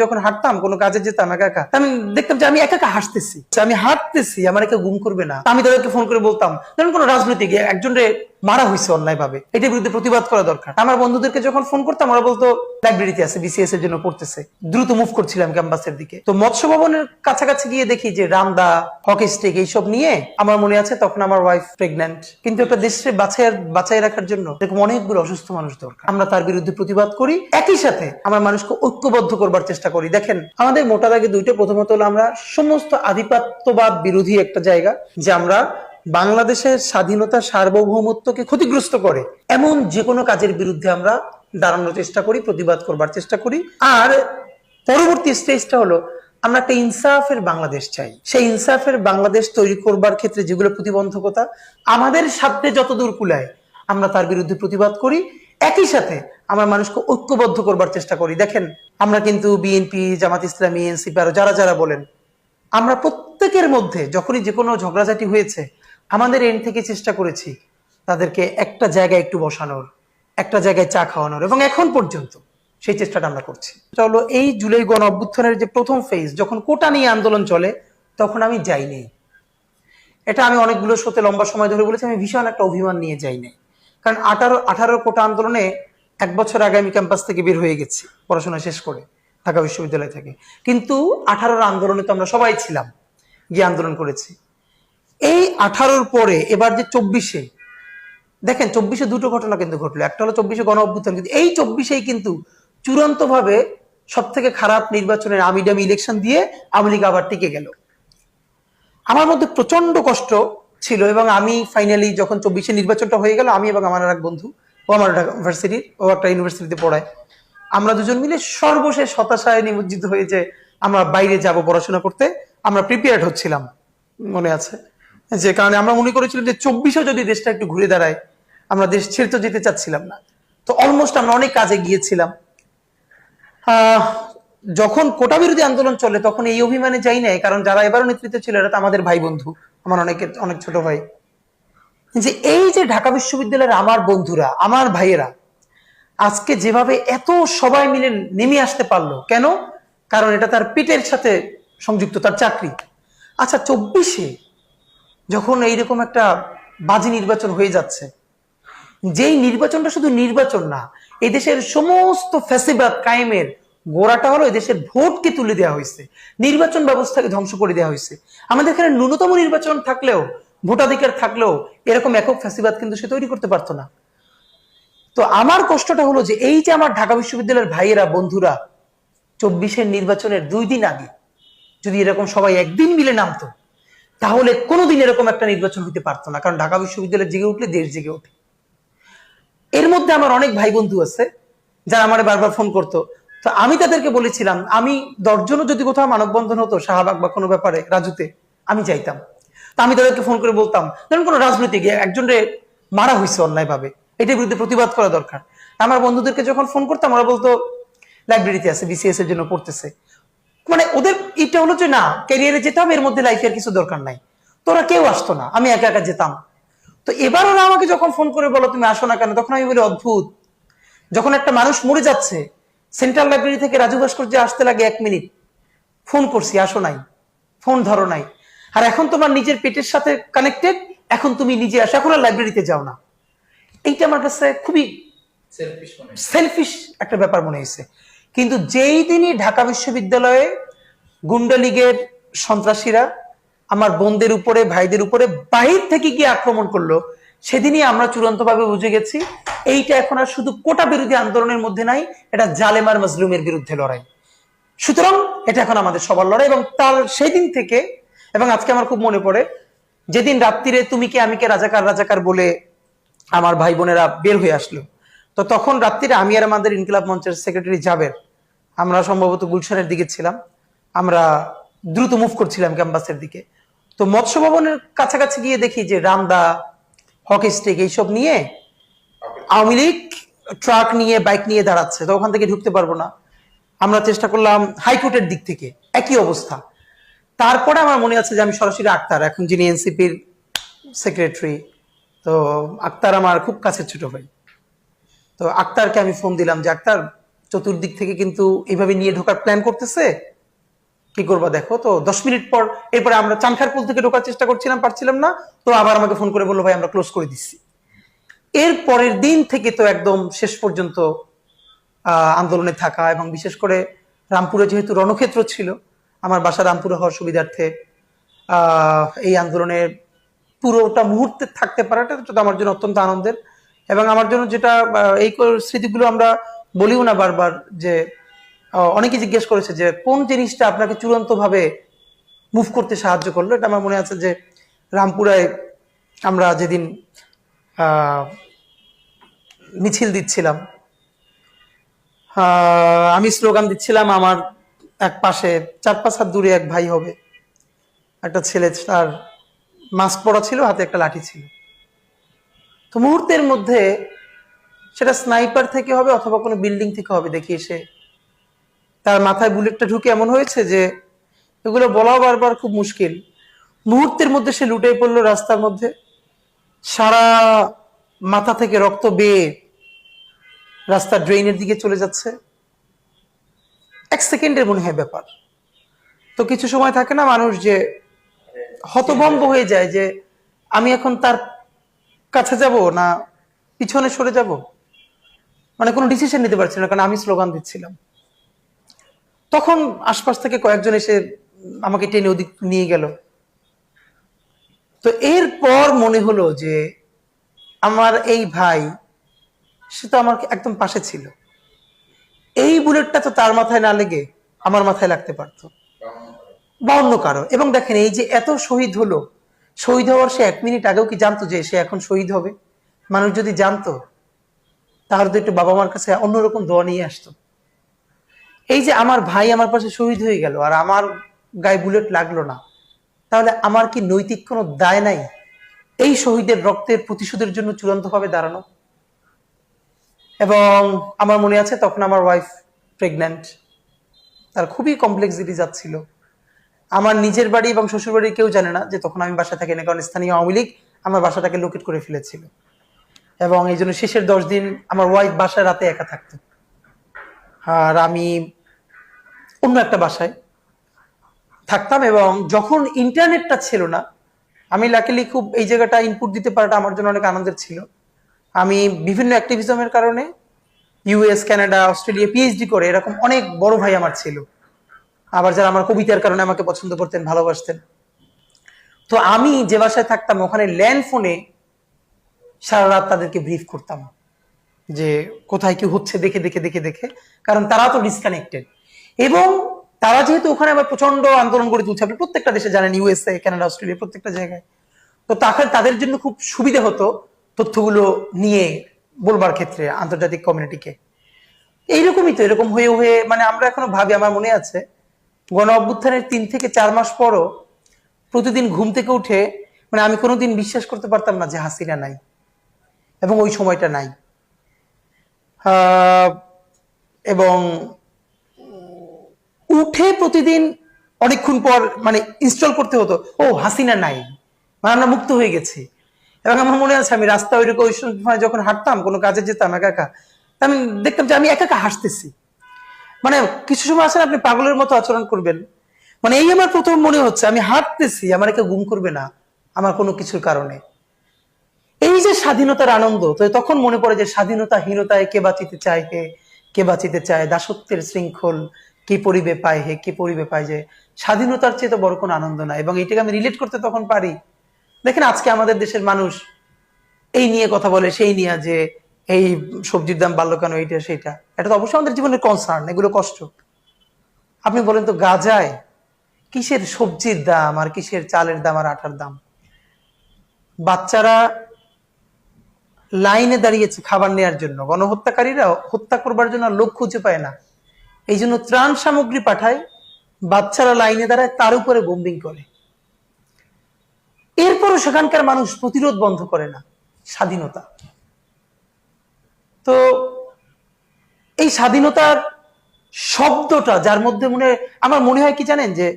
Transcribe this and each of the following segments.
যখন হাঁটতাম কোনো কাজে যেতাম একা একা, আমি দেখতাম যে আমি একা একা হাসতেছি, আমি হাঁটতেছি, আমার একা গুম করবে না। আমি তাদেরকে ফোন করে বলতাম, ধরুন কোনো রাজনৈতিক একজনরে মারা হয়েছে অন্যায় ভাবে, এটার বিরুদ্ধে প্রতিবাদ করা দরকার। আমার বন্ধুদেরকে যখন ফোন করতাম ওরা বলতো লাইব্রেরিতে আছে, বিসিএস এর জন্য পড়তেছে, দ্রুত মুভ করছিলাম ক্যাম্পাসের দিকে। তো মৎস্য ভবনের কাছাকাছি গিয়ে দেখি যে রামদা, হকি স্টিক এইসব নিয়ে, আমার মনে আছে তখন আমার ওয়াইফ প্রেগন্যান্ট, কিন্তু একটা দেশে বাঁচাই রাখার জন্য এরকম অনেকগুলো অসুস্থ মানুষ দরকার। আমরা তার বিরুদ্ধে প্রতিবাদ করি, একই সাথে আমরা মানুষকে ঐক্যবদ্ধ করবার চেষ্টা করি। দেখেন আমাদের মোটা দাগে দুইটা, প্রথমত হলো আমরা সমস্ত আধিপত্যবাদ বিরোধী একটা জায়গা, যে আমরা বাংলাদেশের স্বাধীনতা সার্বভৌমত্বকে ক্ষতিগ্রস্ত করে এমন যে কোনো কাজের বিরুদ্ধে আমরা দাঁড়ানোর চেষ্টা করি, প্রতিবাদ করবার চেষ্টা করি। আর পরবর্তী স্টেজটা হলো আমরা একটা ইনসাফের বাংলাদেশ চাই। সেই ইনসাফের বাংলাদেশ তৈরি করবার ক্ষেত্রে যেগুলো প্রতিবন্ধকতা আমাদের সাথে যতদূর কুলায় আমরা তার বিরুদ্ধে প্রতিবাদ করি, একই সাথে আমরা মানুষকে ঐক্যবদ্ধ করবার চেষ্টা করি। দেখেন আমরা কিন্তু বিএনপি, জামাত ইসলামী, এনসিপি আরো যারা যারা বলেন, আমরা প্রত্যেকের মধ্যে যখনই যে কোনো ঝগড়াঝাটি হয়েছে আমাদের এন্ড থেকে চেষ্টা করেছি তাদেরকে একটা জায়গায় একটু বসানোর, একটা জায়গায় চা খাওয়ানোর, এবং এখন পর্যন্ত সেই চেষ্টাটা আমরা করছি। চলো, এই জুলাই গণ অভ্যুত্থানের যে প্রথম ফেজ, যখন কোটা নিয়ে আন্দোলন চলে তখন আমি যাইনি। এটা আমি অনেকগুলো শোতে লম্বা সময় ধরে বলেছি, আমি ভীষণ একটা অভিমান নিয়ে যাইনি। কারণ 18 কোটা আন্দোলনে 1 বছর আগে আমি ক্যাম্পাস থেকে বের হয়ে গেছি পড়াশোনা শেষ করে ঢাকা বিশ্ববিদ্যালয় থেকে। কিন্তু 18 আন্দোলনে তো আমরা সবাই ছিলাম, গিয়ে আন্দোলন করেছি। এই 18 পরে এবার যে 24-এ, দেখেন 24-এ দুটো ঘটনা কিন্তু ঘটলো। একটা হলো 24-এ গণ অভ্যুত্থান, কিন্তু এই 24-এই কিন্তু চূড়ান্ত ভাবে সব থেকে খারাপ নির্বাচনের আমিডামি ইলেকশন দিয়ে আওয়ামী লীগ আবার টিকে গেল। আমার মধ্যে প্রচন্ড কষ্ট ছিল, এবং আমি ফাইনালি যখন 24-এ নির্বাচনটা হয়ে গেল, আমি এবং আমার এক বন্ধু, ও আমার ইউনিভার্সিটির, ও একটা ইউনিভার্সিটিতে পড়ায়, আমরা দুজন মিলে সর্বশেষ হতাশায় নিমজ্জিত হয়ে যে আমরা বাইরে যাব পড়াশোনা করতে, আমরা প্রিপেয়ার্ড হচ্ছিলাম, মনে আছে? যে কারণে আমরা মনে করেছিলাম যে 24-এ যদি দেশটা একটু ঘুরে দাঁড়ায়, আমরা দেশ ছেড়ে তো যেতে চাচ্ছিলাম না। তো অলমোস্ট আমরা অনেক কাজে গিয়েছিলাম। যখন কোটা বিরোধী আন্দোলন চলে তখন এই অভিমানে যাই নাই, কারণ যারা এবারও নেতৃত্বে ছিল এরা তো আমাদের ভাই বন্ধু, আমার অনেক ছোট ভাই। যে এই যে ঢাকা বিশ্ববিদ্যালয়ের আমার বন্ধুরা, আমার ভাইয়েরা আজকে যেভাবে এত সবাই মিলে নেমে আসতে পারলো, কেন? কারণ এটা তার পেটের সাথে সংযুক্ত, তার চাকরি। আচ্ছা, 24-এ যখন এইরকম একটা বাজি নির্বাচন হয়ে যাচ্ছে, যেই নির্বাচনটা শুধু নির্বাচন না, এই দেশের সমস্ত ফ্যাসিবাদ কায়েমের গোড়াটা হলো এদেশের ভোটকে তুলে দেওয়া হয়েছে, নির্বাচন ব্যবস্থাকে ধ্বংস করে দেওয়া হয়েছে। আমাদের এখানে ন্যূনতম নির্বাচন থাকলেও, ভোটাধিকার থাকলেও এরকম একক ফ্যাসিবাদ কিন্তু সে তৈরি করতে পারতো না। তো আমার কষ্টটা হলো যে এই যে আমার ঢাকা বিশ্ববিদ্যালয়ের ভাইয়েরা, বন্ধুরা 24-এর নির্বাচনের 2 দিন আগে যদি এরকম সবাই একদিন মিলে নামতো, তাহলে কোনোদিন এরকম একটা নির্বাচন হতে পারতো না। কারণ ঢাকা বিশ্ববিদ্যালয় জেগে উঠলে দেশ জেগে ওঠে। এর মধ্যে আমার অনেক ভাই বন্ধু আছে যারা আমার বারবার ফোন করতো। তো আমি তাদেরকে বলেছিলাম, আমি 10 জনও যদি কোথাও মানববন্ধন হতো শাহবাগ বা কোনো ব্যাপারে রাজুতে, আমি যাইতাম। তা আমি তাদেরকে ফোন করে বলতাম, ধরুন কোনো রাজনৈতিক একজনের মারা হয়েছে অন্যায় ভাবে, এটার বিরুদ্ধে প্রতিবাদ করা দরকার। আমার বন্ধুদেরকে যখন ফোন করতাম ওরা বলতো লাইব্রেরিতে আছে, বিসিএস এর জন্য পড়তেছে। মানে ওদের এটা হলো যে না, ক্যারিয়ারে যেতাম, এর মধ্যে লাইফের কিছু দরকার নাই। তো ওরা কেউ আসতো না, আমি একা একা যেতাম। তো এবার ওরা আমাকে যখন ফোন করে বলো তুমি আসো না কেন, তখন আমি বলি অদ্ভুত, যখন একটা মানুষ মরে যাচ্ছে, সেন্ট্রাল লাইব্রেরি থেকে রাজু ভাস্কর্য আসতে লাগে 1 মিনিট, ফোন করছি আসো নাই, ফোন ধরো নাই। আর এখন তোমার নিজের পেটের সাথে কানেক্টেড, এখন তুমি নিজে আসো, এখন আর লাইব্রেরিতে যাও না। এইটা আমার কাছে খুবই সেলফিশ একটা ব্যাপার মনে হয়েছে। কিন্তু যেই দিনই ঢাকা বিশ্ববিদ্যালয়ে গুন্ডা লীগের সন্ত্রাসীরা আমার বোনদের উপরে, ভাইদের উপরে বাহির থেকে গিয়ে আক্রমণ করলো, সেদিনই আমরা চূড়ান্ত ভাবে বুঝে গেছি এইটা এখন আর শুধু কোটা বিরোধী আন্দোলনের মধ্যে নাই, এটা জালেমার মাজলুমের বিরুদ্ধে লড়াই। সুতরাং এটা এখন আমাদের সবার লড়াই। এবং তার সেই দিন থেকে, এবং আজকে আমার খুব মনে পড়ে যেদিন রাত্রিরে তুমি কে আমি কে রাজাকার রাজাকার বলে আমার ভাই বোনেরা বের হয়ে আসলো, তো তখন রাত্রিরে আমি আর আমাদের ইনকিলাব মঞ্চের সেক্রেটারি জাবের, আমরা সম্ভবত গুলশানের দিকে ছিলাম, আমরা দ্রুত মুভ করছিলাম ক্যাম্পাসের দিকে। তো মৎস্য ভবনের কাছাকাছি গিয়ে দেখি যে রামদা, হকি স্টিক এইসব নিয়ে আওয়ামী লীগ ট্রাক নিয়ে, বাইক নিয়ে দাঁড়াচ্ছে। তো ওখান থেকে ঢুকতে পারবো না, আমরা চেষ্টা করলাম হাইকোর্টের দিক থেকে, একই অবস্থা। তারপরে আমার মনে আছে যে আমি সরাসরি আক্তার, এখন যিনি এনসিপির সেক্রেটারি, তো আক্তার আমার খুব কাছের ছোট ভাই, তো আক্তারকে আমি ফোন দিলাম যে আক্তার চতুর্দিক থেকে কিন্তু এইভাবে নিয়ে ঢোকার প্ল্যান করতেছে। কি করবা দেখো। তো 10 মিনিট পর এরপরে আমরা চানখারপুল থেকে ঢোকার চেষ্টা করছিলাম, পারছিলাম না, তো আবার আমাকে ফোন করে বললো ভাই আমরা ক্লোজ করে দিচ্ছি। এর পরের দিন থেকে তো একদম শেষ পর্যন্ত আন্দোলনে থাকা, এবং বিশেষ করে রামপুরে যেহেতু রণক্ষেত্র ছিল, আমার বাসা রামপুরে হওয়ার সুবিধার্থে এই আন্দোলনের পুরোটা মুহূর্তে থাকতে পারাটা তো আমার জন্য অত্যন্ত আনন্দের। এবং আমার জন্য যেটা এই স্মৃতিগুলো আমরা বলিও না বারবার, যে অনেকে জিজ্ঞেস করেছে যে কোন জিনিসটা আপনাকে চূড়ান্ত ভাবে মুভ করতে সাহায্য করলো। এটা আমার মনে আছে যে রামপুরায় আমরা যেদিন মিছিল দিচ্ছিলাম, আমি স্লোগান দিচ্ছিলাম, আমার এক পাশে 4-5 হাত দূরে এক ভাই হবে, একটা ছেলে, তার মাস্ক পরা ছিল, হাতে একটা লাঠি ছিল। তো মুহূর্তের মধ্যে সেটা স্নাইপার থেকে হবে অথবা কোনো বিল্ডিং থেকে হবে, দেখি এসে তার মাথায় বুলেটটা ঢুকে এমন হয়েছে যে এগুলো বলাও বারবার খুব মুশকিল। মুহূর্তের মধ্যে সে লুটে পড়লো রাস্তার মধ্যে, সারা মাথা থেকে রক্ত বেয়ে রাস্তার ড্রেনের দিকে চলে যাচ্ছে। 1 সেকেন্ডের মনে হয় ব্যাপার। তো কিছু সময় থাকে না মানুষ যে হতভম্ব হয়ে যায় যে আমি এখন তার কাছে যাব না পিছনে সরে যাব, মানে কোনো ডিসিশন নিতে পারছি না, কারণ আমি স্লোগান দিচ্ছিলাম। তখন আশপাশ থেকে কয়েকজন এসে আমাকে টেনে ওদিক নিয়ে গেল। তো এরপর মনে হলো যে আমার এই ভাই, সে তো আমার একদম পাশে ছিল, এই বুলেটটা তো তার মাথায় না লেগে আমার মাথায় লাগতে পারতো বা অন্য কারো। এবং দেখেন এই যে এত শহীদ হলো, শহীদ হওয়ার সে 1 মিনিট আগেও কি জানতো যে সে এখন শহীদ হবে? মানুষ যদি জানতো তাহলে তো একটু বাবা মার কাছে অন্যরকম দোয়া নিয়ে আসতো। এই যে আমার ভাই আমার পাশে শহীদ হয়ে গেল আর আমার গায়ে বুলেট লাগলো না, তাহলে আমার কি নৈতিক কোনো দায় নাই এই শহীদের রক্তের প্রতিশোধের জন্য চূড়ান্তভাবে দাঁড়ানো? এবং আমার মনে আছে তখন আমার ওয়াইফ প্রেগন্যান্ট, তার খুবই কমপ্লেক্স ডিজিজ যাচ্ছিল। আমার নিজের বাড়ি এবং শ্বশুর বাড়ি কেউ জানে না যে তখন আমি বাসা থাকি না, কারণ স্থানীয় আওয়ামী লীগ আমার বাসাটাকে লোকেট করে ফেলেছিল। এবং এই জন্য শেষের 10 দিন আমার ওয়াইফ বাসায় রাতে একা থাকতো, আর আমি অন্য একটা বাসায় থাকতাম। এবং যখন ইন্টারনেটটা ছিল না, আমি লাকিলি খুব এই জায়গাটা ইনপুট দিতে পারাটা আমার জন্য অনেক আনন্দের ছিল। আমি বিভিন্ন অ্যাক্টিভিজমের কারণে ইউএস, কানাডা, অস্ট্রেলিয়া পিএইচডি করে এরকম অনেক বড় ভাই আমার ছিল, আবার যারা আমার কবিতার কারণে আমাকে পছন্দ করতেন, ভালোবাসতেন। তো আমি যে বাসায় থাকতাম ওখানে ল্যান্ড ফোনে সারা রাত তাদেরকে ব্রিফ করতাম যে কোথায় কি হচ্ছে দেখে দেখে দেখে দেখে, কারণ তারা তো ডিসকানেক্টেড। এবং তারা যেহেতু ওখানে আবার প্রচন্ড আন্দোলন গড়ে তুলছে, আপনি প্রত্যেকটা দেশে জানেন, ইউএসএ, কানাডা, অস্ট্রেলিয়া, প্রত্যেকটা জায়গায়। তো তাদের জন্য খুব সুবিধা হতো তথ্যগুলো নিয়ে বলবার ক্ষেত্রে আন্তর্জাতিক কমিউনিটিকে। এইরকমই তো, এরকম হয়ে হয়ে মানে আমরা এখনো ভাবি, আমার মনে আছে গণ অভ্যুত্থানের 3 থেকে 4 মাস পরও প্রতিদিন ঘুম থেকে উঠে মানে আমি কোনোদিন বিশ্বাস করতে পারতাম না যে হাসিনা নাই এবং ওই সময়টা নাই। এবং উঠে প্রতিদিন অনেকক্ষণ পর মানে ইনস্টল করতে হতো, ও হাসিনা নাই, মানে আমরা মুক্ত হয়ে গেছি। এবং আমার মনে আছে আমি রাস্তা ওইরকম ওই সময় যখন হাঁটতাম, কোনো কাজে যেতাম একা একা, আমি দেখতাম যে আমি একা একা হাসতেছি। মানে কিছু সময় আসলে আপনি পাগলের মতো আচরণ করবেন, মানে এই আমার প্রথম মনে হচ্ছে আমি হাঁটতেছি, আমার একে গুম করবে না আমার কোনো কিছুর কারণে। এই যে স্বাধীনতার আনন্দ, তো তখন মনে পড়ে যে স্বাধীনতাহীনতায় কে বাঁচিতে চায় হে, কে বাঁচিতে চায় দাসত্বের শৃঙ্খল, কে পরিবে পায় হে, কে পরিবে পায় যে স্বাধীনতার চেয়ে তো বড় কোনো আনন্দ নাই। এবং এটাকে আমি রিলেট করতে তখন পারি। দেখেন আজকে আমাদের দেশের মানুষ এই নিয়ে কথা বলে, সেই নিয়ে যে এই সবজির দাম বাড়লো কেন, এইটা সেইটা, এটা তো অবশ্যই আমাদের জীবনের কনসার্ন, এগুলো কষ্ট। আপনি বলেন তো গাজায় কিসের সবজির দাম আর কিসের চালের দাম আর আটার দাম? বাচ্চারা লাইনে দাঁড়িয়েছে খাবার নেওয়ার জন্য, গণহত্যাকারীরা হত্যা করবার জন্য লোক খুঁজে পায় না, এই জন্য ত্রাণ সামগ্রী পাঠায়, বাচ্চারা লাইনে দাঁড়ায়, তার উপরে বোম্বিং করে। এরপরও সেখানকার মানুষ প্রতিরোধ বন্ধ করে না। স্বাধীনতা তো, এই স্বাধীনতার শব্দটা যার মধ্যে আমার মনে হয় কি জানেন, যে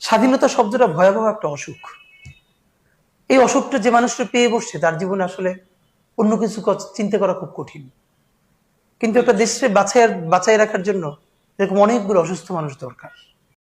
স্বাধীনতা শব্দটা ভয়াবহ একটা অসুখ। এই অসুখটা যে মানুষটা পেয়ে বসছে তার জীবনে আসলে অন্য কিছু চিন্তা করা খুব কঠিন। কিন্তু একটা দেশকে বাঁচায় রাখার জন্য এরকম অনেকগুলো অসুস্থ মানুষ দরকার।